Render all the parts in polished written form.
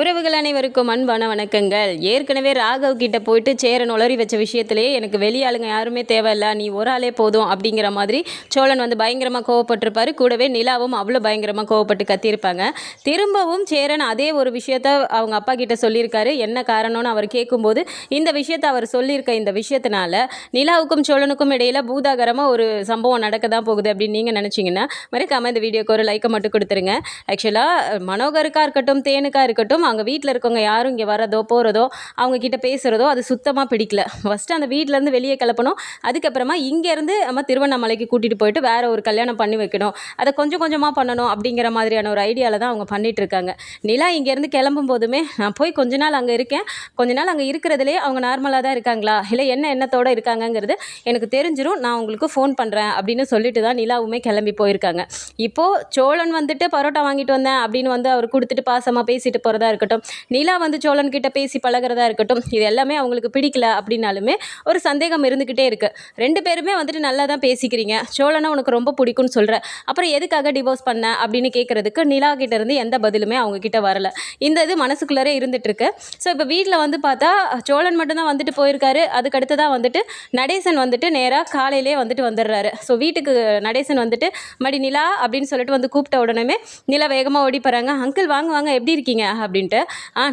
உறவுகள் அனைவருக்கும் அன்பான வணக்கங்கள். ஏற்கனவே ராகவ் கிட்ட போயிட்டு சேரன் உளறி வச்ச விஷயத்திலேயே எனக்கு வெளியாளுங்க யாருமே தேவையில்ல, நீ ஒரு ஆளே போதும் அப்படிங்கிற மாதிரி சோழன் வந்து பயங்கரமாக கோவப்பட்டிருப்பாரு. கூடவே நிலாவும் அவ்வளோ பயங்கரமாக கோவப்பட்டு கத்தியிருப்பாங்க. திரும்பவும் சேரன் அதே ஒரு விஷயத்த அவங்க அப்பா கிட்ட சொல்லியிருக்காரு. என்ன காரணம்னு அவர் கேட்கும்போது இந்த விஷயத்தை அவர் சொல்லியிருக்க இந்த விஷயத்தினால நிலாவுக்கும் சோழனுக்கும் இடையில பூதாகரமாக ஒரு சம்பவம் நடக்க தான் போகுது அப்படின்னு நீங்கள் நினச்சிங்கன்னா மறக்காம இந்த வீடியோக்கு ஒரு லைக்கை மட்டும் கொடுத்துருங்க. ஆக்சுவலாக மனோகருக்காக இருக்கட்டும், தேனுக்காக இருக்கட்டும், அவங்க வீட்டில் இருக்கவங்க யாரும் இங்கே வரதோ போகிறதோ அவங்க கிட்ட பேசுகிறதோ அது சுத்தமாக பிடிக்கல. ஃபஸ்ட்டு அந்த வீட்டிலேருந்து வெளியே கிளப்பணும். அதுக்கப்புறமா இங்கேருந்து நம்ம திருவண்ணாமலைக்கு கூட்டிகிட்டு போயிட்டு வேற ஒரு கல்யாணம் பண்ணி வைக்கணும். அதை கொஞ்சம் கொஞ்சமாக பண்ணணும் அப்படிங்கிற மாதிரியான ஒரு ஐடியாவில் தான் அவங்க பண்ணிகிட்டு இருக்காங்க. நிலா இங்கேருந்து கிளம்பும் போதுமே நான் போய் கொஞ்ச நாள் அங்கே இருக்கேன், கொஞ்ச நாள் அங்கே இருக்கிறதுலே அவங்க நார்மலாக தான் இருக்காங்களா இல்லை என்ன எண்ணத்தோடு இருக்காங்கங்கிறது எனக்கு தெரிஞ்சிடும், நான் உங்களுக்கு ஃபோன் பண்ணுறேன் அப்படின்னு சொல்லிட்டு தான் நிலாவுமே கிளம்பி போயிருக்காங்க. இப்போது சோழன் வந்துட்டு பரோட்டா வாங்கிட்டு வந்தேன் அப்படின்னு வந்து அவர் கொடுத்துட்டு பாசமாக பேசிட்டு போகிறதா இருக்கட்டும், நிலா வந்து சோழன் கிட்ட பேசி பழகிறதா இருக்கட்டும், இது எல்லாமே அவங்களுக்கு பிடிக்கல அப்படின்னாலுமே ஒரு சந்தேகம் இருந்துக்கிட்டே இருக்குது. ரெண்டு பேருமே வந்துட்டு நல்லா தான் பேசிக்கிறீங்க, சோழனை உனக்கு ரொம்ப பிடிக்கும்னு சொல்கிற, அப்புறம் எதுக்காக டிவோர்ஸ் பண்ண அப்படின்னு கேட்குறதுக்கு நிலா கிட்ட இருந்து எந்த பதிலுமே அவங்க கிட்ட வரல. இந்த இது மனசுக்குள்ளே இருந்துட்டு இருக்கு. ஸோ இப்போ வீட்டில் வந்து பார்த்தா சோழன் மட்டும்தான் வந்துட்டு போயிருக்காரு. அதுக்கு அடுத்து தான் வந்துட்டு நடேசன் வந்துட்டு நேராக காலையிலே வந்துட்டு வந்துடுறாரு. ஸோ வீட்டுக்கு நடேசன் வந்துட்டு மடி நிலா அப்படின்னு சொல்லிட்டு வந்து கூப்பிட்ட உடனே நிலா வேகமாக ஓடி போகிறாங்க. அங்கிள் வாங்க வாங்க எப்படி இருக்கீங்க அப்படின்ட்டு.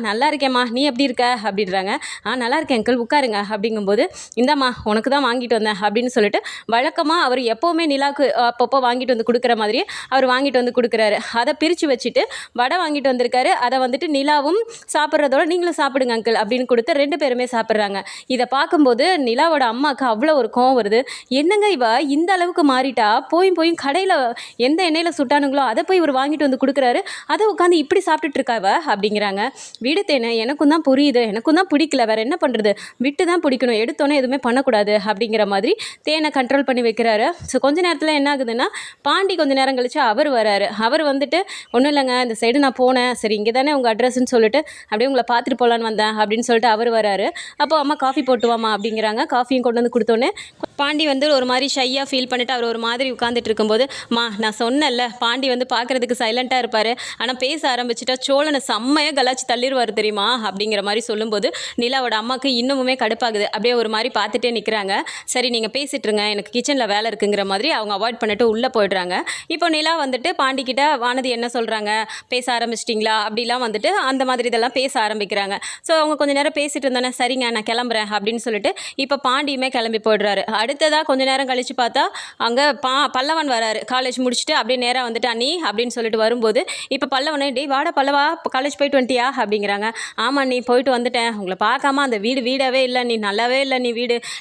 நல்லா இருக்கேம்மா, நீ எப்படி இருக்க அப்படின்றாங்க. நல்லா இருக்கேன் அங்கிள், உட்காருங்க அப்படிங்கும்போது இந்தாம்மா உனக்கு தான் வாங்கிட்டு வந்தேன் அப்படின்னு சொல்லிட்டு வழக்கமாக அவர் எப்போவுமே நிலாவுக்கு அப்பப்போ வாங்கிட்டு வந்து கொடுக்குற மாதிரியே அவர் வாங்கிட்டு வந்து கொடுக்குறாரு. அதை பிரித்து வச்சுட்டு வடை வாங்கிட்டு வந்திருக்காரு. அதை வந்துட்டு நிலாவும் சாப்பிட்றதோட நீங்களும் சாப்பிடுங்க அங்கிள் அப்படின்னு கொடுத்து ரெண்டு பேருமே சாப்பிட்றாங்க. இதை பார்க்கும்போது நிலாவோட அம்மாவுக்கு அவ்வளோ ஒரு கோவம் வருது. என்னங்க இவ இந்த அளவுக்கு மாறிட்டா, போயும் கடையில் எந்த எண்ணெயில் சுட்டானுங்களோ அதை போய் இவர் வாங்கிட்டு வந்து கொடுக்குறாரு, அதை உட்காந்து இப்படி சாப்பிட்டுட்டு இருக்காவ அப்படிங்கிறாங்க. விடு தேனை, எனக்கும் தான் புரியுது, எனக்கும் தான் பிடிக்கல, வேற என்ன பண்ணுறது, விட்டு தான் பிடிக்கணும், எடுத்தோன்னே எதுவுமே பண்ணக்கூடாது அப்படிங்கிற மாதிரி தேனை கண்ட்ரோல் பண்ணி வைக்கிறாரு. ஸோ கொஞ்ச நேரத்தில் என்ன ஆகுதுன்னா பாண்டி கொஞ்ச நேரம் கழிச்சு அவர் வராரு. அவர் வந்துட்டு ஒன்றும் இல்லைங்க, இந்த சைடு நான் போனேன், சரி இங்கே தானே உங்கள் அட்ரஸ்ன்னு சொல்லிட்டு அப்படியே உங்களை பார்த்துட்டு போகலான்னு வந்தேன் அப்படின்னு சொல்லிட்டு அவர் வராரு. அப்போ அம்மா காஃபி போட்டு வாமா அப்படிங்கிறாங்க. காஃபியும் கொண்டு வந்து கொடுத்தோன்னே பாண்டி வந்து ஒரு மாதிரி ஷையாக ஃபீல் பண்ணிட்டு அவர் ஒரு மாதிரி உட்காந்துட்டு இருக்கும்போது, நான் சொன்னேன்ல பாண்டி வந்து பார்க்குறதுக்கு சைலண்ட்டாக இருப்பார், ஆனால் பேச ஆரம்பிச்சிட்டா சோழனை செம்மையாக கலாச்சி தள்ளிடுவார் தெரியுமா அப்படிங்கிற மாதிரி சொல்லும்போது நிலாவோட அம்மாவுக்கு இன்னுமே கடுப்பாகுது. அப்படியே ஒரு மாதிரி பார்த்துட்டே நிற்கிறாங்க. சரி நீங்கள் பேசிட்டுருங்க, எனக்கு கிச்சனில் வேலை இருக்குங்கிற மாதிரி அவங்க அவாய்ட் பண்ணிட்டு உள்ளே போய்ட்றாங்க. இப்போ நிலா வந்துட்டு பாண்டிக்கிட்ட வானதி என்ன சொல்கிறாங்க, பேச ஆரம்பிச்சிட்டிங்களா அப்படிலாம் வந்துட்டு அந்த மாதிரி இதெல்லாம் பேச ஆரம்பிக்கிறாங்க. ஸோ அவங்க கொஞ்சம் நேரம் பேசிட்டு இருந்தானே, சரிங்க நான் கிளம்புறேன் அப்படின்னு சொல்லிட்டு இப்போ பாண்டியுமே கிளம்பி போய்ட்றாரு. அடுத்ததாக கொஞ்சம் நேரம் கழித்து பார்த்தா அங்கே பல்லவன் வராரு. காலேஜ் முடிச்சுட்டு அப்படியே நேராக வந்துட்டு அண்ணி அப்படின்னு சொல்லிட்டு வரும்போது இப்போ பல்லவனே, டே வாடா பல்லவா, காலேஜ் போயிட்டு வந்துட்டியா அப்படிங்கிறாங்க. ஆமாம் நீ போயிட்டு வந்துட்டேன், உங்களை பார்க்காம அந்த வீடாவே இல்லை, நீ நல்லாவே இல்லை, நீ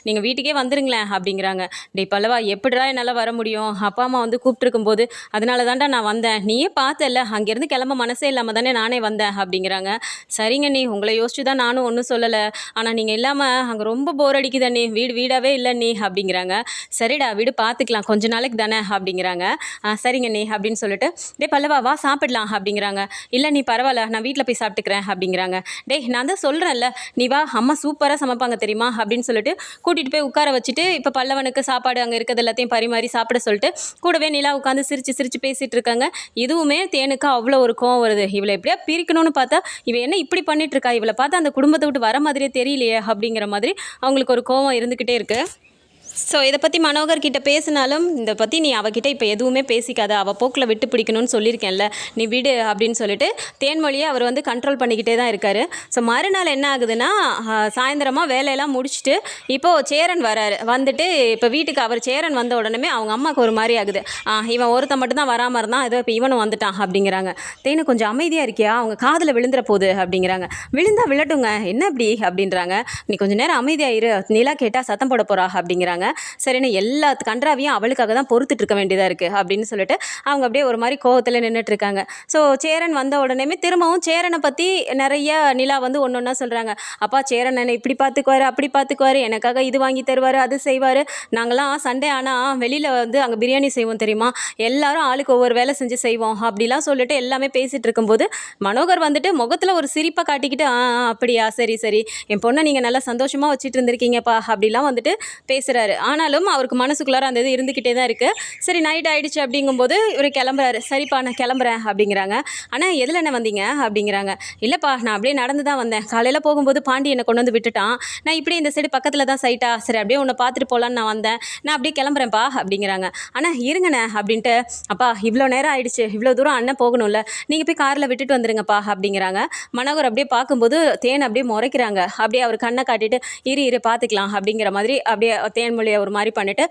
நீங்கள் வீட்டுக்கே வந்துருங்களேன் அப்படிங்கிறாங்க. டே பல்லவா எப்படிடா என்னால் வர முடியும், அப்பா அம்மா வந்து கூப்பிட்டுருக்கும்போது அதனால தான்டா நான் வந்தேன், நீயே பார்த்தல அங்கேருந்து கிளம்ப மனசே இல்லாமல் தானே நானே வந்தேன் அப்படிங்கிறாங்க. சரிங்க நீ, உங்களை யோசிச்சு தான் நானும் ஒன்றும் சொல்லலை, ஆனால் நீங்கள் இல்லாமல் அங்கே ரொம்ப போர் அடிக்குதா நீ, வீடாவே இல்லை நீ அப்படிங்கிறாங்க. சரிடா வீடு பார்த்துக்கலாம் கொஞ்ச நாளைக்கு தானே அப்படிங்கிறாங்க. சரிங்க நீ அப்படின்னு சொல்லிட்டு டே பல்லவா வா சாப்பிடலாம் அப்படிங்கிறாங்க. இல்லை நீ பரவாயில்ல நான் வீட்டில் போய் சாப்பிட்டுக்கிறேன் அப்படிங்கிறாங்க. டே நான் தான் சொல்கிறேன்ல நீ வா, அம்மா சூப்பராக சமைப்பாங்க தெரியுமா அப்படின்னு சொல்லிட்டு கூட்டிகிட்டு போய் உட்கார வச்சுட்டு இப்போ பல்லவனுக்கு சாப்பாடு அங்கே இருக்கிறது எல்லாத்தையும் பரிமாறி சாப்பிட சொல்லிட்டு கூடவே நிலா உட்காந்து சிரித்து பேசிகிட்டு இருக்காங்க. இதுவுமே தேனுக்கு அவ்வளோ ஒரு கோவம் வருது. இவளை எப்படியா பிரிக்கணும்னு பார்த்தா இவ என்ன இப்படி பண்ணிட்டு இருக்கா, இவளை பார்த்தா அந்த குடும்பத்தை விட்டு வர மாதிரியே தெரியலையே அப்படிங்கிற மாதிரி அவங்களுக்கு ஒரு கோவம் இருந்துக்கிட்டே இருக்குது. ஸோ இதை பற்றி மனோகர் கிட்ட பேசினாலும் இதை பற்றி நீ அவகிட்ட இப்போ எதுவுமே பேசிக்காத, அவள் போக்கில் விட்டு பிடிக்கணும்னு சொல்லியிருக்கேன்ல, நீ விடு அப்படின்னு சொல்லிட்டு தேன்மொழியை அவர் வந்து கண்ட்ரோல் பண்ணிக்கிட்டே தான் இருக்கார். ஸோ மறுநாள் என்ன ஆகுதுன்னா சாயந்தரமாக வேலையெல்லாம் முடிச்சுட்டு இப்போது சேரன் வராரு. வந்துட்டு இப்போ வீட்டுக்கு அவர் சேரன் வந்த உடனே அவங்க அம்மாவுக்கு ஒரு மாதிரி ஆகுது. இவன் ஒருத்தன் மட்டும்தான் வராமல் இருந்தான், ஏதோ இப்போ இவனும் வந்துட்டான் அப்படிங்கிறாங்க. தேனு கொஞ்சம் அமைதியாக இருக்கியா, அவங்க காதில் விழுந்துற போகுது அப்படிங்கிறாங்க. விழுந்தா விழட்டுங்க என்ன அப்படி அப்படின்றாங்க. நீ கொஞ்சம் நேரம் அமைதியாயிரு, நிலா கேட்டால் சத்தம் போட போகிறா அப்படிங்கிறாங்க. சரின்னு எல்லா கன்றாவையும் அவளுக்காக தான் பொறுத்துட்டு இருக்க வேண்டியதாக இருக்குது அப்படின்னு சொல்லிட்டு அவங்க அப்படியே ஒரு மாதிரி கோவத்தில் நின்றுட்டு இருக்காங்க. ஸோ சேரன் வந்த உடனே திரும்பவும் சேரனை பற்றி நிறைய நிலா வந்து ஒன்று ஒன்றா சொல்கிறாங்க. அப்பா சேரன் என்னை இப்படி பார்த்துக்குவார், அப்படி பார்த்துக்குவார், எனக்காக இது வாங்கி தருவார், அது செய்வார், நாங்களாம் சண்டே ஆனால் வெளியில் வந்து அங்கே பிரியாணி செய்வோம் தெரியுமா, எல்லாரும் ஆளுக்கு ஒவ்வொரு வேலை செஞ்சு செய்வோம் அப்படிலாம் சொல்லிட்டு எல்லாமே பேசிகிட்டு இருக்கும்போது மனோகர் வந்துட்டு முகத்தில் ஒரு சிரிப்பை காட்டிக்கிட்டு அப்படியா சரி என் பொண்ணை நீங்கள் நல்லா சந்தோஷமாக வச்சுட்டு இருந்திருக்கீங்கப்பா அப்படிலாம் வந்துட்டு பேசுகிறாரு. இருக்காரு. ஆனாலும் அவருக்கு மனசுக்குள்ளார அந்த இது இருந்துக்கிட்டே தான் இருக்குது. சரி நைட் ஆகிடுச்சு அப்படிங்கும்போது இவர் கிளம்புறாரு. சரிப்பா நான் கிளம்புறேன் அப்படிங்கிறாங்க. ஆனால் எதில் என்ன வந்தீங்க அப்படிங்கிறாங்க. இல்லைப்பா நான் அப்படியே நடந்து தான் வந்தேன். காலையில் போகும்போது பாண்டி என்னை கொண்டு வந்து விட்டுட்டான். நான் இப்படி இந்த சைடு பக்கத்தில் தான் சைட்டா, சரி அப்படியே உன்னை பார்த்துட்டு போகலான்னு நான் வந்தேன். நான் அப்படியே கிளம்புறேன்ப்பா அப்படிங்கிறாங்க. ஆனால் இருங்கண்ணே அப்படின்ட்டு, அப்பா இவ்வளோ நேரம் ஆயிடுச்சு, இவ்வளோ தூரம் அண்ணன் போகணும்ல, நீங்கள் போய் காரில் விட்டுட்டு வந்துருங்கப்பா அப்படிங்கிறாங்க. மனோகர் அப்படியே பார்க்கும்போது தேன் அப்படியே முறைக்கிறாங்க. அப்படியே அவர் கண்ணை காட்டிட்டு இரு பார்த்துக்கலாம் அப்படிங்கிற மாதிரி அப்படியே தேன்மொழியை ஒரு மாதிரி பண்ணிட்டு,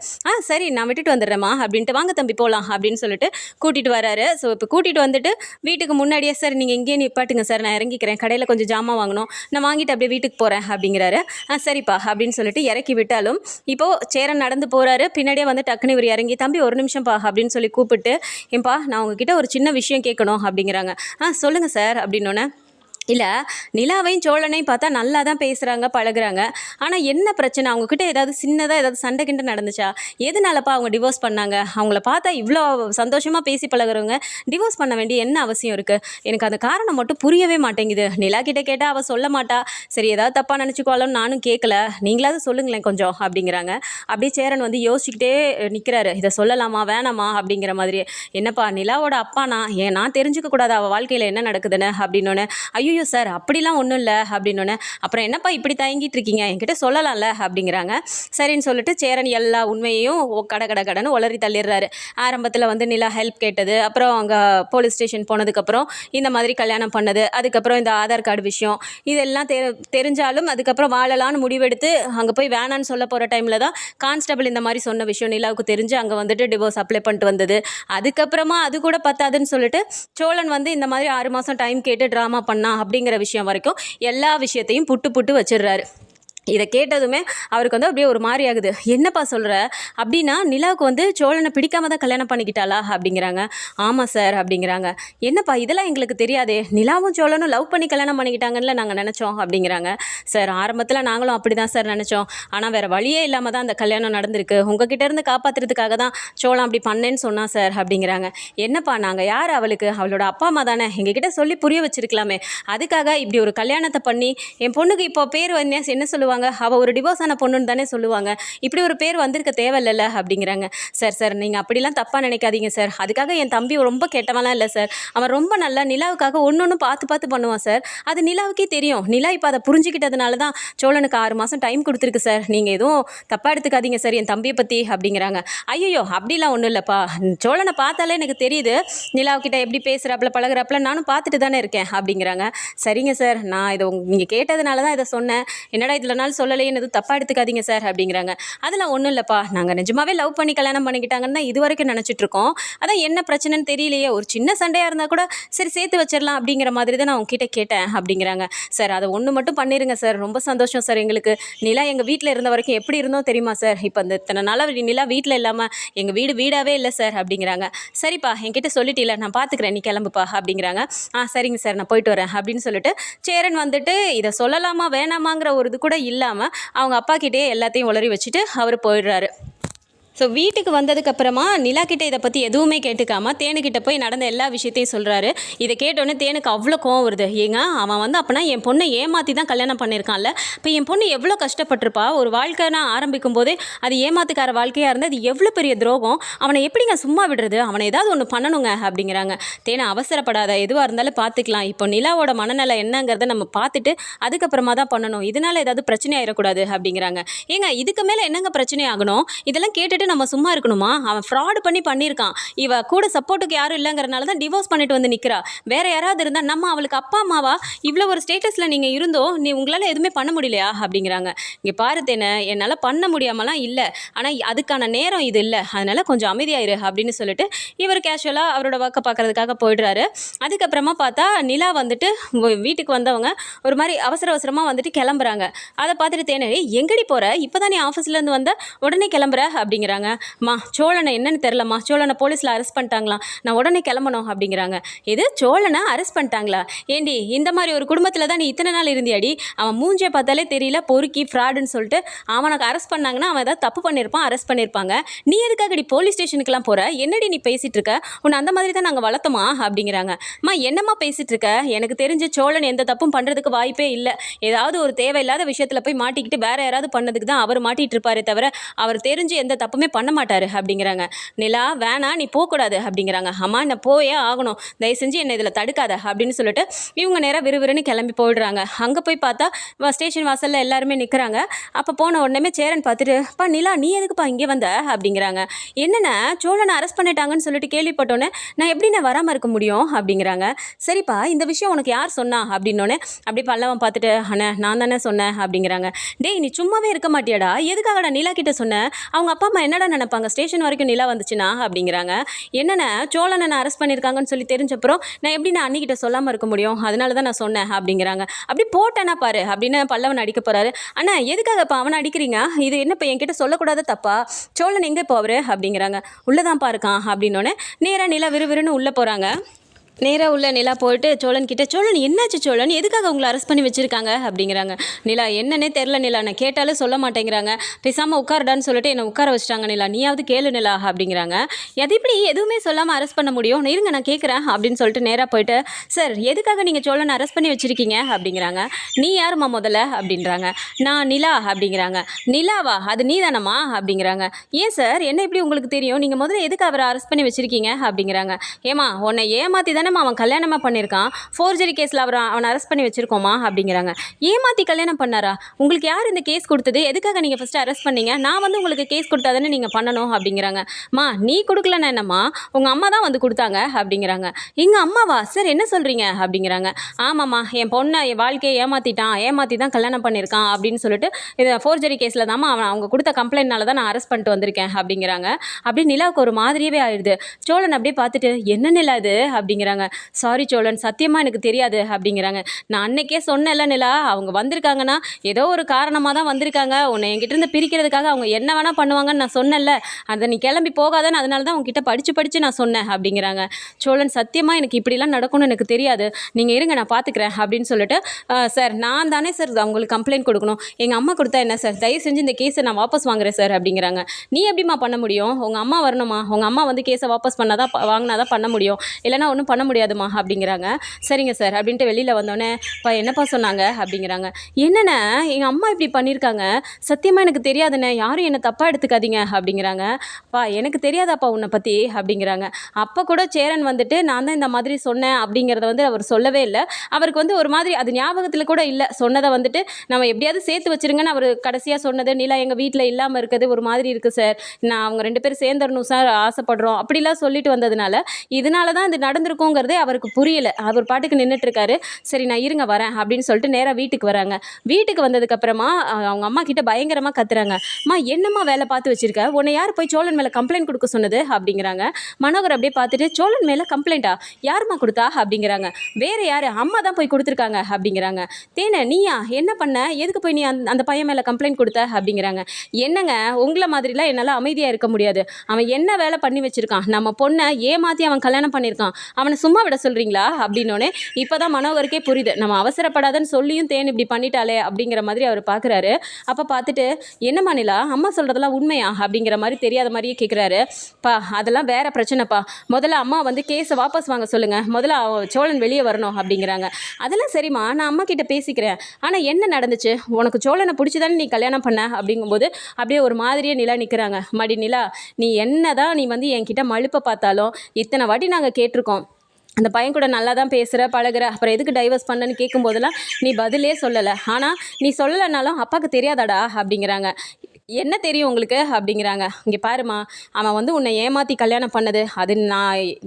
சரி நான் விட்டுட்டு வந்துடுறேம்மா அப்படின்ட்டு, வாங்க தம்பி போகலாம் அப்படின்னு சொல்லிட்டு கூட்டிகிட்டு வராரு. ஸோ இப்போ கூட்டிகிட்டு வந்துட்டு வீட்டுக்கு முன்னாடியே, சார் நீங்கள் இங்கேயே நிப்பாட்டுங்க சார், நான் இறங்கிக்கிறேன், கடையில் கொஞ்சம் ஜாமான் வாங்கணும், நான் வாங்கிட்டு அப்படியே வீட்டுக்கு போகிறேன் அப்படிங்கிறாரு. சரிப்பா அப்படின்னு சொல்லிட்டு இறக்கி விட்டாலும் இப்போது சேரன் நடந்து போகிறாரு. பின்னாடியே வந்து டக்குனு இவர் இறங்கி, தம்பி ஒரு நிமிஷம்ப்பா அப்படின்னு சொல்லி கூப்பிட்டு, ஏன்பா நான் உங்ககிட்ட ஒரு சின்ன விஷயம் கேட்கணும் அப்படிங்கிறாங்க. சொல்லுங்கள் சார் அப்படின்னோன்னே, இல்லை நிலாவையும் சோழனையும் பார்த்தா நல்லா தான் பேசுகிறாங்க பழகுறாங்க. ஆனால் என்ன பிரச்சனை, அவங்கக்கிட்ட ஏதாவது சின்னதாக ஏதாவது சண்டை கிண்டை நடந்துச்சா? எதனாலப்பா அவங்க டிவோர்ஸ் பண்ணாங்க? அவங்கள பார்த்தா இவ்வளோ சந்தோஷமாக பேசி பழகுறவங்க டிவோர்ஸ் பண்ண வேண்டிய என்ன அவசியம் இருக்குது? எனக்கு அந்த காரணம் மட்டும் புரியவே மாட்டேங்குது. நிலா கிட்ட கேட்டால் அவள் சொல்ல மாட்டா. சரி ஏதாவது தப்பாக நினச்சிக்கோளோன்னு நானும் கேட்கல, நீங்களாவது சொல்லுங்களேன் கொஞ்சம் அப்படிங்கிறாங்க. அப்படியே சேரன் வந்து யோசிச்சுக்கிட்டே நிற்கிறாரு. இதை சொல்லலாமா வேணாமா அப்படிங்கிற மாதிரி. என்னப்பா நிலாவோட அப்பா நான் தெரிஞ்சுக்க கூடாது அவள் வாழ்க்கையில் என்ன நடக்குதுன்னு அப்படின்னோன்னே, ஐயோ சார் அப்படிலாம் ஒன்றும் இல்லை அப்படின்னோன்னே, அப்புறம் என்னப்பா இப்படி தயங்கிட்டு இருக்கீங்க, என்கிட்ட சொல்லலாம்ல அப்படிங்கிறாங்க. சரின்னு சொல்லிட்டு சேரன் எல்லா உண்மையையும் கடன்னு உளறி தள்ளிடுறாரு. ஆரம்பத்தில் வந்து நிலா ஹெல்ப் கேட்டது, அப்புறம் அங்கே போலீஸ் ஸ்டேஷன் போனதுக்கப்புறம் இந்த மாதிரி கல்யாணம் பண்ணது, அதுக்கப்புறம் இந்த ஆதார் கார்டு விஷயம் இதெல்லாம் தெரிஞ்சாலும் அதுக்கப்புறம் வாழலான்னு முடிவெடுத்து அங்கே போய் வேணான்னு சொல்ல போகிற டைமில் தான் கான்ஸ்டபிள் இந்த மாதிரி சொன்ன விஷயம் நிலாவுக்கு தெரிஞ்சு அங்கே வந்துட்டு டிவோர்ஸ் அப்ளை பண்ணிட்டு வந்தது. அதுக்கப்புறமா அது கூட பத்தாதுன்னு சொல்லிட்டு சோழன் வந்து இந்த மாதிரி 6 மாதம் டைம் கேட்டு ட்ராமா பண்ணா அப்படிங்கிற விஷயம் வரைக்கும் எல்லா விஷயத்தையும் புட்டு வச்சிடுறாரு. இதை கேட்டதுமே அவருக்கு வந்து அப்படியே ஒரு மாதிரி ஆகுது. என்னப்பா சொல்கிற அப்படின்னா, நிலாவுக்கு வந்து சோழனை பிடிக்காம தான் கல்யாணம் பண்ணிக்கிட்டாளா அப்படிங்கிறாங்க. ஆமாம் சார் அப்படிங்கிறாங்க. என்னப்பா இதெல்லாம் எங்களுக்கு தெரியாதே, நிலாவும் சோழனும் லவ் பண்ணி கல்யாணம் பண்ணிக்கிட்டாங்கன்னு நாங்கள் நினச்சோம் அப்படிங்கிறாங்க. சார் ஆரம்பத்தில் நாங்களும் அப்படி தான் சார் நினச்சோம், ஆனால் வேறு வழியே இல்லாமல் தான் அந்த கல்யாணம் நடந்திருக்கு, உங்ககிட்ட இருந்து காப்பாற்றுறதுக்காக தான் சோழன் அப்படி பண்ணேன்னு சொன்னா சார் அப்படிங்கிறாங்க. என்னப்பா நாங்கள் யார் அவளுக்கு, அவளோட அப்பா அம்மா தானே, எங்ககிட்ட சொல்லி புரிய வச்சிருக்கலாமே, அதுக்காக இப்படி ஒரு கல்யாணத்தை பண்ணி என் பொண்ணுக்கு இப்போ பேர் என்ன சொல்லுவாங்க, அவள் ஒரு டிவோர்ஸ் ஆன பொண்ணுன்னு தானே சொல்லுவாங்க, இப்படி ஒரு பேர் வந்திருக்க தேவையில்ல அப்படிங்கிறாங்க. சார் நீங்கள் அப்படிலாம் தப்பாக நினைக்காதீங்க சார், அதுக்காக என் தம்பி ரொம்ப கெட்டவெல்லாம் இல்லை சார், அவன் ரொம்ப நல்லா நிலாவுக்காக ஒன்று பார்த்து பண்ணுவான் சார், அது நிலாவுக்கே தெரியும், நிலா இப்போ அதை புரிஞ்சுக்கிட்டதுனால தான் சோழனுக்கு 6 மாதம் டைம் கொடுத்துருக்கு சார், நீங்கள் எதுவும் தப்பாக எடுத்துக்காதீங்க சார் என் தம்பியை பற்றி அப்படிங்கிறாங்க. ஐயோ அப்படிலாம் ஒன்றும் இல்லைப்பா, சோழனை பார்த்தாலே எனக்கு தெரியுது நிலாவுக்கிட்ட எப்படி பேசுகிறாப்புல பழகுறாப்புல, நானும் பார்த்துட்டு தானே இருக்கேன் அப்படிங்கிறாங்க. சரிங்க சார், நான் இதை நீங்கள் கேட்டதுனால தான் இதை சொன்னேன், என்னடா இதில் நாள் சொல்லலையே எதுவும் தப்பாக எடுத்துக்காதீங்க சார் அப்படிங்கிறாங்க. அதெல்லாம் ஒன்றும் இல்லைப்பா, நாங்கள் நிஜமாவே லவ் பண்ணி கல்யாணம் பண்ணிக்கிட்டாங்கன்னு தான் இது வரைக்கும் நினச்சிட்டு இருக்கோம், அதான் என்ன பிரச்சனைன்னு தெரியலையே, ஒரு சின்ன சண்டையாக இருந்தால் கூட சரி சேர்த்து வச்சிடலாம் அப்படிங்கிற மாதிரி தான் நான் உங்ககிட்ட கேட்டேன் அப்படிங்கிறாங்க. சார் அதை ஒன்று மட்டும் பண்ணிடுங்க சார், ரொம்ப சந்தோஷம் சார் எங்களுக்கு, நிலா எங்கள் வீட்டில் இருந்த வரைக்கும் எப்படி இருந்தோம் தெரியுமா சார், இப்போ அந்த இத்தனை நாளாக நிலா வீட்டில் இல்லாமல் எங்கள் வீடாகவே இல்லை சார் அப்படிங்கிறாங்க. சரிப்பா என்கிட்ட சொல்லிட்டில்ல, நான் பார்த்துக்கிறேன், நீ கிளம்புப்பா அப்படிங்கிறாங்க. சரிங்க சார் நான் போயிட்டு வரேன் அப்படின்னு சொல்லிட்டு சேரன் வந்துட்டு இதை சொல்லலாமா வேணாமாங்கிற ஒரு இது கூட இல்லாமல் அவங்க அப்பா கிட்டே எல்லாத்தையும் உளறி வச்சுட்டு அவர் போயிடுறாரு. ஸோ வீட்டுக்கு வந்ததுக்கப்புறமா நிலாக்கிட்ட இதை பற்றி எதுவுமே கேட்டுக்காமல் தேனுக்கிட்ட போய் நடந்த எல்லா விஷயத்தையும் சொல்கிறாரு. இதை கேட்டோன்னே தேனுக்கு அவ்வளோ கோவம் வருது. ஏங்க அவன் வந்து அப்போனா என் பொண்ணை ஏமாற்றி தான் கல்யாணம் பண்ணியிருக்கான்ல, இப்போ என் பொண்ணு எவ்வளோ கஷ்டப்பட்டிருப்பா, ஒரு வாழ்க்கை நான் ஆரம்பிக்கும் போதே அது ஏமாத்துக்கார வாழ்க்கையாக இருந்தால் அது எவ்வளோ பெரிய துரோகம், அவனை எப்படிங்க சும்மா விடுறது, அவனை ஏதாவது ஒன்று பண்ணணுங்க அப்படிங்கிறாங்க. தேனை அவசரப்படாத, எதுவாக இருந்தாலும் பார்த்துக்கலாம், இப்போ நிலாவோட மனநிலை என்னங்கிறத நம்ம பார்த்துட்டு அதுக்கப்புறமா தான் பண்ணணும், இதனால் ஏதாவது பிரச்சனை ஆகிடக்கூடாது அப்படிங்கிறாங்க. ஏங்க இதுக்கு மேலே என்னங்க பிரச்சனை ஆகணும், இதெல்லாம் கேட்டுட்டு நம்ம சும்மா இருக்கணுமா, அவன் ஃப்ராட் பண்ணியிருக்கான், இவ கூட சப்போர்ட்டுக்கு யாரும் இல்லைங்கிறனால தான் டிவோர்ஸ் பண்ணிட்டு வந்து நிற்கிறா, வேற யாராவது இருந்தால் நம்ம அவளுக்கு அப்பா அம்மாவா, இவ்வளோ ஒரு ஸ்டேட்டஸில் நீங்கள் இருந்தோ உங்களால் எதுவுமே பண்ண முடியலையா அப்படிங்கிறாங்க. இங்கே பாரு தேனை, என்னால் பண்ண முடியாமலாம் இல்லை, ஆனால் அதுக்கான நேரம் இது இல்லை, அதனால் கொஞ்சம் அமைதியாயிரு அப்படின்னு சொல்லிட்டு இவர் கேஷுவலாக அவரோட ஒர்க்கை பார்க்குறதுக்காக போயிடுறாரு. அதுக்கப்புறமா பார்த்தா நிலா வந்துட்டு வீட்டுக்கு வந்தவங்க ஒரு மாதிரி அவசரமாக வந்துட்டு கிளம்புறாங்க. அதை பார்த்துட்டு தேனை, எங்கடி போகிற, இப்போ தான் நீ ஆஃபீஸ்லேருந்து வந்த உடனே கிளம்புற அப்படிங்கிறாங்க. அப்படிங்கிறாங்க. மா சோழனை என்னன்னு தெரிலம்மா, சோழனை போலீஸில் அரெஸ்ட் பண்ணிட்டாங்களாம், நான் உடனே கிளம்பணும் அப்படிங்கிறாங்க. எது சோழனை அரெஸ்ட் பண்ணிட்டாங்களா? ஏண்டி இந்த மாதிரி ஒரு குடும்பத்தில் தான் நீ இத்தனை நாள் இருந்தியாடி? அவன் மூஞ்சியை பார்த்தாலே தெரியல, பொறுக்கி ஃப்ராடுன்னு சொல்லிட்டு அவனுக்கு அரெஸ்ட் பண்ணாங்கன்னா அவன் ஏதாவது தப்பு பண்ணியிருப்பான், அரெஸ்ட் பண்ணியிருப்பாங்க. நீ எதுக்காகடி போலீஸ் ஸ்டேஷனுக்குலாம் போகிற? என்னடி நீ பேசிகிட்டு இருக்க? உன்னை அந்த மாதிரி தான் நாங்கள் வளர்த்தோமா அப்படிங்கிறாங்க. அம்மா என்னம்மா பேசிகிட்டு இருக்க? எனக்கு தெரிஞ்ச சோழன் எந்த தப்பும் பண்ணுறதுக்கு வாய்ப்பே இல்லை. ஏதாவது ஒரு தேவையில்லாத விஷயத்தில் போய் மாட்டிக்கிட்டு வேற யாராவது பண்ணதுக்கு தான் அவர் மாட்டிகிட்டு இருப்பாரே தவிர அவர் தெரிஞ்சு எந்த தப்புமே பண்ண மாட்டார் அப்படிங்கிறாங்க. நிலா வேணா நீ போகக்கூடாது அப்படிங்கிறாங்க. அம்மா நான் போயே ஆகணும், தயவு செஞ்சு என்னை இதில் தடுக்காத அப்படின்னு சொல்லிட்டு இவங்க நேராக விறுவிறுன்னு கிளம்பி போயிடுறாங்க. அங்கே போய் பார்த்தா ஸ்டேஷன் வாசலில் எல்லாருமே நிற்கிறாங்க. அப்போ போன உடனே சேரன் பார்த்துட்டு, பா நிலா நீ எதுக்குப்பா இங்கே வந்த அப்படிங்கிறாங்க. என்னென்ன சோழனை அரெஸ்ட் பண்ணிட்டாங்கன்னு சொல்லிட்டு கேள்விப்பட்டோன்னே நான் எப்படி நான் வராமல் இருக்க முடியும் அப்படிங்கிறாங்க. சரிப்பா இந்த விஷயம் உனக்கு யார் சொன்னா அப்படின்னோடனே அப்படி பல்லவன் பார்த்துட்டு, அண்ணே நான் தானே சொன்னேன் அப்படிங்கிறாங்க. டேய் நீ சும்மாவே இருக்க மாட்டியாடா, எதுக்காகடா நிலா கிட்ட சொன்னேன்? அவங்க அப்பா அம்மா என்னடா நினைப்பாங்க ஸ்டேஷன் வரைக்கும் நிலா வந்துச்சுன்னா அப்படிங்கிறாங்க. என்னென்ன சோழனை நான் அரெஸ்ட் பண்ணியிருக்காங்கன்னு சொல்லி தெரிஞ்சப்புறம் நான் எப்படி நான் அன்னிக்கிட்ட சொல்லாமல் இருக்க முடியும், அதனால தான் நான் சொன்னேன் அப்படிங்கிறாங்க. அப்படி போட்டேன்னா பாரு அப்படின்னு பல்லவன் அடிக்க போகிறாரு. அண்ணா எதுக்காக இப்போ அவனை அடிக்கிறீங்க? இது என்ன இப்போ என்கிட்ட சொல்லக்கூடாத தப்பா? சோழன் எங்கே போவார் அப்படிங்கிறாங்க. உள்ளதான்ப்பா இருக்கான் அப்படின்னோடனே நேராக நிலா விறுவிறுன்னு உள்ளே போகிறாங்க. நேராக உள்ள நிலா போயிட்டு சோழன் கிட்ட, சோழன் என்னாச்சு சோழன், எதுக்காக உங்களை அரெஸ்ட் பண்ணி வச்சுருக்காங்க அப்படிங்கிறாங்க. நிலா என்னன்னே தெரில நிலா, நான் கேட்டாலும் சொல்ல மாட்டேங்கிறாங்க, பேசாமல் உட்காரடான்னு சொல்லிட்டு என்னை உட்கார வச்சுட்டாங்க நிலா, நீயாவது கேளு நிலா அப்படிங்கிறாங்க. எது இப்படி எதுவுமே சொல்லாமல் அரெஸ்ட் பண்ண முடியும்? இருங்க நான் கேட்குறேன் அப்படின்னு சொல்லிட்டு நேராக போயிட்டு, சார் எதுக்காக நீங்கள் சோழனை அரெஸ்ட் பண்ணி வச்சுருக்கீங்க அப்படிங்கிறாங்க. நீ யாருமா முதல்ல அப்படின்றாங்க. நான் நிலா அப்படிங்கிறாங்க. நிலாவா, அது நீ தானம்மா அப்படிங்கிறாங்க. ஏன் சார் என்ன இப்படி உங்களுக்கு தெரியும், நீங்கள் முதல்ல எதுக்கு அவரை அரெஸ்ட் பண்ணி வச்சுருக்கீங்க அப்படிங்கிறாங்க. ஏமா உன்னை ஏமாற்றி தானே அவன் கல்யாணமாக பண்ணியிருக்கான், ஃபோர்ஜரி கேஸில் அவனை அரெஸ்ட் பண்ணி வச்சுருக்கோமா அப்படிங்கிறாங்க. ஏமாற்றி கல்யாணம் பண்ணாரா? உங்களுக்கு யார் இந்த கேஸ் கொடுத்தது? எதுக்காக நீங்கள் ஃபஸ்ட்டு அரெஸ்ட் பண்ணீங்க? நான் வந்து உங்களுக்கு கேஸ் கொடுத்தா தானே நீங்கள் பண்ணணும் அப்படிங்கிறாங்க. மா நீ கொடுக்கலன்னா என்னம்மா, உங்கள் அம்மா தான் வந்து கொடுத்தாங்க அப்படிங்கிறாங்க. எங்கள் அம்மாவா சார், என்ன சொல்கிறீங்க அப்படிங்கிறாங்க. ஆமாம்மா என் பொண்ணை என் வாழ்க்கையை ஏமாற்றி தான் கல்யாணம் பண்ணியிருக்கான் அப்படின்னு சொல்லிட்டு இதை ஃபோர்ஜரி கேஸில் தாம்மா அவங்க கொடுத்த கம்ப்ளைண்ட்னால தான் நான் அரெஸ்ட் பண்ணிட்டு வந்திருக்கேன் அப்படிங்கிறாங்க. அப்படி நிலாவுக்கு ஒரு மாதிரியே ஆயிடுது. சோழன் அப்படியே பார்த்துட்டு, என்ன நிலா இது அப்படிங்கிறாங்க. சாரி சோழன் சத்தியமாக எனக்கு தெரியாது அப்படிங்கிறாங்க. நான் அன்னைக்கே சொன்னேன்ல நிலா, அவங்க வந்திருக்காங்கன்னா ஏதோ ஒரு காரணமாக தான் வந்திருக்காங்க, உன்னை என்கிட்ட இருந்து பிரிக்கிறதுக்காக அவங்க என்ன வேணால் பண்ணுவாங்கன்னு நான் சொன்னேன்ல, அதை நீ கிளம்பி போகாதன்னு அதனால தான் உங்ககிட்ட படித்து நான் சொன்னேன் அப்படிங்கிறாங்க. சோழன் சத்தியமாக எனக்கு இப்படிலாம் நடக்கும்னு எனக்கு தெரியாது, நீங்கள் இருங்க நான் பார்த்துக்கிறேன் அப்படின்னு சொல்லிட்டு, சார் நான் தானே சார் அவங்களுக்கு கம்ப்ளைண்ட் கொடுக்கணும், எங்கள் அம்மா கொடுத்தா என்ன சார், தயவு செஞ்சு இந்த கேஸை நான் வாபஸ் வாங்குறேன் சார் அப்படிங்கிறாங்க. நீ எப்படிமா பண்ண முடியும், உங்கள் அம்மா வரணுமா, உங்கள் அம்மா வந்து கேஸை வாபஸ் வாங்கினா தான் பண்ண முடியும், இல்லைனா ஒன்றும் பண்ண முடியாதுமா அப்படிங்கிறாங்க. சரிங்க சார் அப்படின்ட்டு வெளியில் வந்தோடனே, என்னப்பா சொன்னாங்க அப்படிங்கிறாங்க. என்னண்ணே எங்கள் அம்மா இப்படி பண்ணியிருக்காங்க, சத்தியமாக எனக்கு தெரியாதுண்ணே, யாரும் என்னை தப்பாக எடுத்துக்காதீங்க அப்படிங்கிறாங்க. எனக்கு தெரியாதாப்பா உன்னை பற்றி அப்படிங்கிறாங்க. அப்போ கூட சேரன் வந்துட்டு நான் தான் இந்த மாதிரி சொன்னேன் அப்படிங்கிறத வந்து அவர் சொல்லவே இல்லை. அவருக்கு வந்து ஒரு மாதிரி அது ஞாபகத்தில் கூட இல்லை, சொன்னதை வந்துட்டு நம்ம எப்படியாவது சேர்த்து வச்சுருங்கன்னு அவர் கடைசியாக சொன்னது. நிலா எங்கள் வீட்டில் இல்லாமல் இருக்கிறது ஒரு மாதிரி இருக்குது சார், நான் அவங்க 2 பேரும் சேர்ந்துடணும் சார் ஆசைப்படுறோம் அப்படிலாம் சொல்லிட்டு வந்ததுனால இதனால தான் இது நடந்திருக்குங்கிறதே அவருக்கு புரியலை. அவர் பாட்டுக்கு நின்றுட்டுருக்காரு. சரி நான் இருங்க வரேன் அப்படின்னு சொல்லிட்டு நேராக வீட்டுக்கு வராங்க. வீட்டுக்கு வந்ததுக்கப்புறமா அவங்க அம்மா கிட்ட பயங்கரமாக கத்துறாங்க. அம்மா என்னம்மா வேலை பார்த்து வச்சிருக்க, உன்னை யார் போய் சோழன் மேலே கம்ப்ளைண்ட் கொடுக்க சொன்னது அப்படிங்கிறாங்க. மனோகர் அப்படியே பார்த்துட்டு, சோழன் மேலே கம்ப்ளைண்ட்டா, யாரும்மா கொடுத்தா அப்படிங்கிறாங்க. வேறு யார், அம்மா தான் போய் கொடுத்துருக்காங்க அப்படிங்கிறாங்க. தேனை நீயா என்ன பண்ண, எதுக்கு போய் நீ அந்த பையன் மேலே கம்ப்ளைண்ட் கொடுத்த அப்படிங்கிறாங்க. என்னங்க உங்களை மாதிரிலாம் என்னால் அமைதியாக இருக்க முடியாது, அவன் என்ன வேலை பண்ணி வச்சிருக்கான், நம்ம பொண்ணை ஏமாற்றி அவன் கல்யாணம் பண்ணியிருக்கான், அவனை சும்மா விட சொல்கிறீங்களா அப்படின்னோடனே இப்போ தான் மனோகருக்கே புரியுது, நம்ம அவசரப்படாதன்னு சொல்லியும் தேன் இப்படி பண்ணிட்டாலே அப்படிங்கிற மாதிரி அவர் பார்க்குறாரு. அப்போ பார்த்துட்டு, என்னம்மா நிலா அம்மா சொல்கிறதெல்லாம் உண்மையா அப்படிங்கிற மாதிரி தெரியாத மாதிரியே கேட்குறாரு. அதெல்லாம் வேற பிரச்சனைப்பா, முதல்ல அம்மா வந்து கேஸை வாபஸ் வாங்க சொல்லுங்கள், முதல்ல சோழன் வெளியே வரணும் அப்படிங்கிறாங்க. அதெல்லாம் சரிம்மா நான் அம்மா கிட்ட பேசிக்கிறேன், ஆனால் என்ன நடந்துச்சு, உனக்கு சோழனை பிடிச்சிதானே நீ கல்யாணம் பண்ண அப்படிங்கும்போது அப்படியே ஒரு மாதிரியே நிலா நிற்கிறாங்க. மடி நிலா, நீ என்னதான் நீ வந்து என்கிட்ட மழுப்பை பார்த்தாலும் இத்தனை வாட்டி நாங்கள் கேட்டிருக்கோம், அந்த பையன் கூட நல்லா தான் பேசுகிற பழகுற, அப்புறம் எதுக்கு டைவர்ஸ் பண்ணன்னு கேட்கும்போதெல்லாம் நீ பதிலே சொல்லலை, ஆனால் நீ சொல்லலைனாலும் அப்பாவுக்கு தெரியாதாடா அப்படிங்கிறாங்க. என்ன தெரியும் உங்களுக்கு அப்படிங்கிறாங்க. இங்கே பாருமா, அவன் வந்து உன்னை ஏமாற்றி கல்யாணம் பண்ணது அது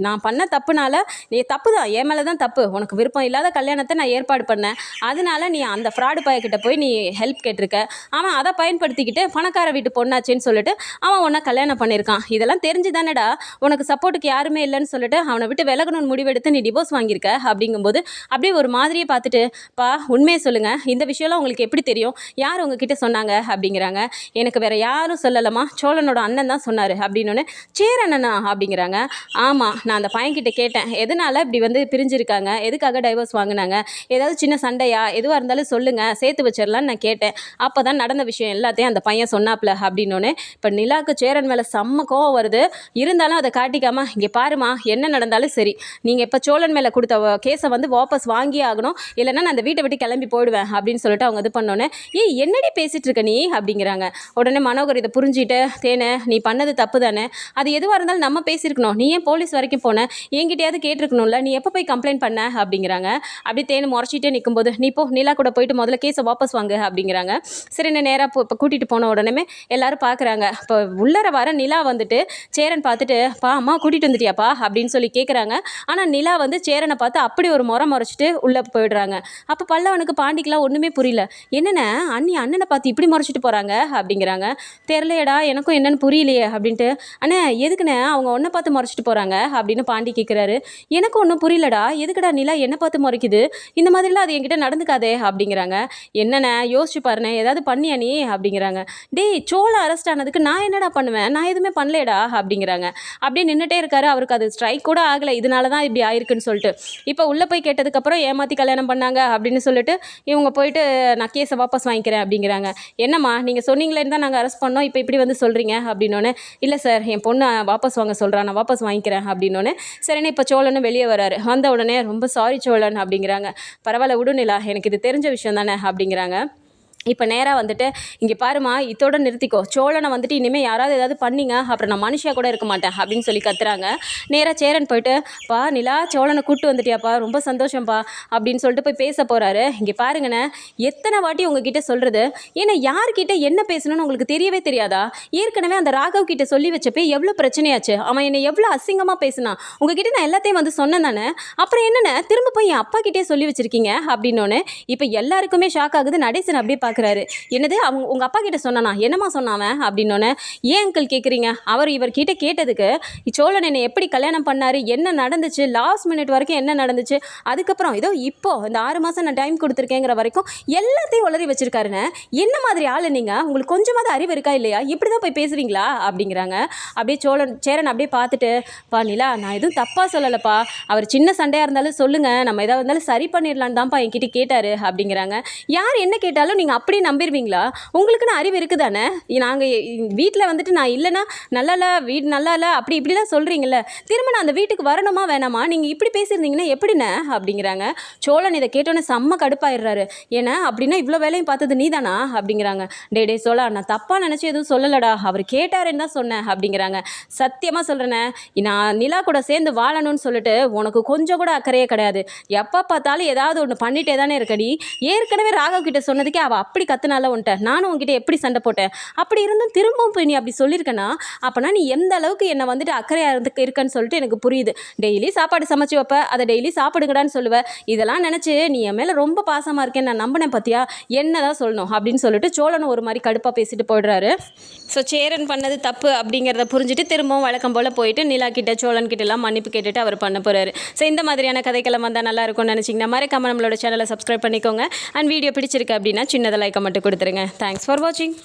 நான் பண்ண தப்புனால, நீ தப்பு தான், என் மேலே தான் தப்பு, உனக்கு விருப்பம் இல்லாத கல்யாணத்தை நான் ஏற்பாடு பண்ணேன், அதனால நீ அந்த ஃப்ராடு பையன்கிட்ட போய் நீ ஹெல்ப் கேட்டிருக்க, அவன் அதை பயன்படுத்திக்கிட்டு பணக்கார வீட்டு பொண்ணாச்சேன்னு சொல்லிட்டு அவன் உன்னை கல்யாணம் பண்ணியிருக்கான், இதெல்லாம் தெரிஞ்சு தானடா உனக்கு சப்போர்ட்டுக்கு யாருமே இல்லைன்னு சொல்லிட்டு அவனை விட்டு விலகணும்னு முடிவெடுத்து நீ டிவோர்ஸ் வாங்கியிருக்க அப்படிங்கும்போது அப்படியே ஒரு மாதிரியே பார்த்துட்டு, உண்மையை சொல்லுங்கள், இந்த விஷயம்லாம் உங்களுக்கு எப்படி தெரியும், யார் உங்ககிட்ட சொன்னாங்க அப்படிங்கிறாங்க. எனக்கு எனக்கு வேறு யாரும் சொல்லலம்மா, சோழனோட அண்ணன் தான் சொன்னார் அப்படின்னோடனே, சேரண்ணனா அப்படிங்கிறாங்க. ஆமாம், நான் அந்த பையன்கிட்ட கேட்டேன், எதனால் இப்படி வந்து பிரிஞ்சிருக்காங்க, எதுக்காக டைவர்ஸ் வாங்கினாங்க, ஏதாவது சின்ன சண்டையா, எதுவாக இருந்தாலும் சொல்லுங்கள், சேர்த்து வச்சிடலான்னு நான் கேட்டேன். அப்போ தான் நடந்த விஷயம் எல்லாத்தையும் அந்த பையன் சொன்னாப்ல அப்படின்னோடனே, இப்போ நிலாவுக்கு சேரன் மேலே செம்ம கோவம் வருது. இருந்தாலும் அதை காட்டிக்காமல், இங்கே பாருமா, என்ன நடந்தாலும் சரி, நீங்கள் இப்போ சோழன் மேலே கொடுத்த கேஸை வந்து வாபஸ் வாங்கி ஆகணும், இல்லைன்னா நான் அந்த வீட்டை விட்டு கிளம்பி போயிடுவேன் அப்படின்னு சொல்லிட்டு அவங்க இது பண்ணோன்னே, என்னடி பேசிகிட்டு இருக்க நீ அப்படிங்கிறாங்க. உடனே மனோகர் இதை புரிஞ்சுட்டு, தேனே நீ பண்ணது தப்பு தானே, அது எதுவாக இருந்தாலும் நம்ம பேசியிருக்கணும், நீ ஏன் போலீஸ் வரைக்கும் போன, என்கிட்டயாவது கேட்டிருக்கணும்ல, நீ எப்போ போய் கம்ப்ளைண்ட் பண்ண அப்படிங்கிறாங்க. அப்படி தேனு முறைச்சிட்டே நிற்கும்போது, நீ போ நிலா கூட போயிட்டு முதல்ல கேஸை வாபஸ் வாங்க அப்படிங்கிறாங்க. சரி, நான் நேராக இப்போ கூட்டிகிட்டு போன உடனே எல்லாரும் பார்க்குறாங்க. இப்போ உள்ளர வர நிலா வந்துட்டு சேரன் பார்த்துட்டு, பா அம்மா கூட்டிகிட்டு வந்துட்டியாப்பா அப்படின்னு சொல்லி கேட்குறாங்க. ஆனால் நிலா வந்து சேரனை பார்த்து அப்படி ஒரு முறைச்சிட்டு உள்ளே போயிடுறாங்க. அப்போ பல்லவனுக்கு பாண்டிக்கெலாம் ஒன்றுமே புரியல. என்னென்ன அண்ணனை பார்த்து இப்படி முறைச்சிட்டு போகிறாங்க அப்படிங்கிறாங்க. தெரிலையடா, எனக்கும் என்னென்னு புரியலையே அப்படின்ட்டு. அண்ணே எதுக்குண்ணே அவங்க ஒன்றை பார்த்து முறைச்சிட்டு போகிறாங்க அப்படின்னு பாண்டி கேட்குறாரு. எனக்கும் ஒன்றும் புரியலடா, எதுக்குடா நிலா என்னை பார்த்து முறைக்குது, இந்த மாதிரிலாம் அது என்கிட்ட நடந்துக்காதே அப்படிங்கிறாங்க. என்னண்ணே யோசிச்சு பாருண்ணே, ஏதாவது பண்ணியா நீ அப்படிங்கிறாங்க. டேய், சோழ அரெஸ்ட் ஆனதுக்கு நான் என்னடா பண்ணுவேன், நான் எதுவுமே பண்ணலேடா அப்படிங்கிறாங்க. அப்படியே நின்றுட்டே இருக்காரு. அவருக்கு அது ஸ்ட்ரைக் கூட ஆகலை, இதனால தான் இப்படி ஆயிருக்குன்னு சொல்லிட்டு. இப்போ உள்ளே போய் கேட்டதுக்கப்புறம் ஏமாற்றி கல்யாணம் பண்ணாங்க அப்படின்னு சொல்லிட்டு இவங்க போயிட்டு, நான் கேஸை வாபஸ் வாங்கிக்கிறேன் அப்படிங்கிறாங்க. என்னம்மா நீங்கள் சொன்னீங்களேன்னு தான் நாங்கள் அரெஸ்ட் பண்ணோம், இப்போ இப்படி வந்து சொல்கிறீங்க அப்படின்னோடனே, இல்லை சார் என் பொண்ணு வாபஸ் வாங்க சொல்கிறான், நான் வாபஸ் வாங்கிக்கிறேன் அப்படின்னோடனே, சரின்னு இப்போ சோழனும் வெளியே வராரு. வந்த உடனே, ரொம்ப சாரி சோழன் அப்படிங்கிறாங்க. பரவாயில்ல விடுநிலா, எனக்கு இது தெரிஞ்ச விஷயம் தானே அப்படிங்கிறாங்க. இப்போ நேராக வந்துட்டு, இங்கே பாருமா, இதோட நிறுத்திக்கோ, சோழனை வந்துட்டு இனிமேல் யாராவது ஏதாவது பண்ணிங்க அப்புறம் நான் மனுஷியாக கூட இருக்க மாட்டேன் அப்படின்னு சொல்லி கத்துறாங்க. நேராக சேரன் போயிட்டு, பா நிலா சோழனை கூப்பிட்டு வந்துட்டியாப்பா, ரொம்ப சந்தோஷம்ப்பா அப்படின்னு சொல்லிட்டு போய் பேச போகிறாரு. இங்கே பாருங்கண்ணே, எத்தனை வாட்டி உங்ககிட்ட சொல்கிறது, ஏன்னா யார்கிட்ட என்ன பேசணும்னு உங்களுக்கு தெரியவே தெரியாதா? ஏற்கனவே அந்த ராகவ் கிட்ட சொல்லி வச்சப்போ எவ்வளோ பிரச்சனையாச்சு, அவன் என்னை எவ்வளோ அசிங்கமாக பேசினான், உங்ககிட்ட நான் எல்லாத்தையும் வந்து சொன்னேன் தானே, அப்புறம் என்னென்ன திரும்ப போய் என் அப்பா கிட்டே சொல்லி வச்சுருக்கீங்க அப்படின்னோன்னு இப்போ எல்லாருக்குமே ஷாக் ஆகுது. நடேசன் அப்படியே பார்க்குறாரு. என்னது, அவங்க உங்கள் அப்பா கிட்ட சொன்னானா, என்னம்மா சொன்னாவன் அப்படின்னோடனே, ஏன் அங்கிள் கேட்குறீங்க, இவர்கிட்ட கேட்டதுக்கு சோழன் என்னை எப்படி கல்யாணம் பண்ணார், என்ன நடந்துச்சு, லாஸ்ட் மினிட் வரைக்கும் என்ன நடந்துச்சு, அதுக்கப்புறம் இதோ இப்போ இந்த 6 மாதம் நான் டைம் கொடுத்துருக்கேங்கிற வரைக்கும் எல்லாத்தையும் உளறி வச்சிருக்காருன்னு. என்ன மாதிரி ஆள் நீங்கள், உங்களுக்கு கொஞ்சமாவது அறிவு இருக்கா இல்லையா, இப்படி தான் போய் பேசுவீங்களா அப்படிங்கிறாங்க. அப்படியே சேரன் அப்படியே பார்த்துட்டு, பா நிலா, நான் எதுவும் தப்பாக சொல்லலைப்பா, அவர் சின்ன சண்டையாக இருந்தாலும் சொல்லுங்கள், நம்ம எதாவது இருந்தாலும் சரி பண்ணிடலான்னு தான்ப்பா என்கிட்ட கேட்டார் அப்படிங்கிறாங்க. யார் என்ன கேட்டாலும் நீங்கள் அப்படி நம்பிடுவீங்களா, உங்களுக்குன்னு அறிவு இருக்குதானே, நாங்கள் வீட்டில் வந்துட்டு நான் இல்லைன்னா நல்லா இல்லை, வீடு நல்லா இல்லை, அப்படி இப்படிலாம் சொல்கிறீங்கள, திரும்ப நான் அந்த வீட்டுக்கு வரணுமா வேணாமா, நீங்கள் இப்படி பேசியிருந்தீங்கன்னா எப்படிண்ணே அப்படிங்கிறாங்க. சோழன் இதை கேட்டோன்னே செம்ம கடுப்பாயிடுறாரு. ஏன்னா அப்படின்னா இவ்வளோ வேலையும் பார்த்தது நீ தானா அப்படிங்கிறாங்க. டே சோழா, நான் தப்பாக நினச்சி எதுவும் சொல்லலடா, அவர் கேட்டாருன்னு தான் சொன்னேன் அப்படிங்கிறாங்க. சத்தியமாக சொல்கிறேனே, நான் நிலா கூட சேர்ந்து வாழணும்னு சொல்லிட்டு உனக்கு கொஞ்சம் கூட அக்கறையே கிடையாது, எப்போ பார்த்தாலும் ஏதாவது ஒன்று பண்ணிட்டே தானே இருக்கடி, ஏற்கனவே ராகவ் கிட்ட சொன்னதுக்கே அவள் அப்படி கத்துனால உன்ட்ட நானும் உங்ககிட்ட எப்படி சண்டை போட்டேன், அப்படி இருந்தும் திரும்பவும் போய் நீ அப்படி சொல்லியிருக்கனா, அப்போனா நீ எந்த அளவுக்கு என்னை வந்துட்டு அக்கறையாக இருக்கன்னு சொல்லிட்டு எனக்கு புரியுது. டெய்லி சாப்பாடு சமைச்சு வைப்ப, அதை டெய்லி சாப்பிடுங்கடான்னு சொல்லுவேன், இதெல்லாம் நினச்சி நீ என் மேலே ரொம்ப பாசமாக இருக்கேன்னு நான் நம்பினேன் பார்த்தியா, என்ன தான் சொல்லணும் அப்படின்னு சொல்லிட்டு சோழனும் ஒரு மாதிரி கடுப்பாக பேசிட்டு போயிடுறாரு. ஸோ சேரன் பண்ணது தப்பு அப்படிங்கிறத புரிஞ்சுட்டு திரும்பவும் வழக்கம் போல் போயிட்டு நிலா கிட்ட சோழன் கிட்டலாம் மன்னிப்பு கேட்டுட்டு அவர் பண்ண போகிறாரு. ஸோ இந்த மாதிரியான கதைக்களம் வந்தால் நல்லா இருக்கும்னு நினச்சிங்கன்னா மறக்காம நம்மளோட சேனலை சப்ஸ்கிரைப் பண்ணிக்கோங்க. அண்ட் வீடியோ பிடிச்சிருக்கு அப்படின்னா சின்னதாக லைக்கை மட்டும் கொடுத்துருங்க. தேங்க்ஸ் ஃபார் வாட்சிங்.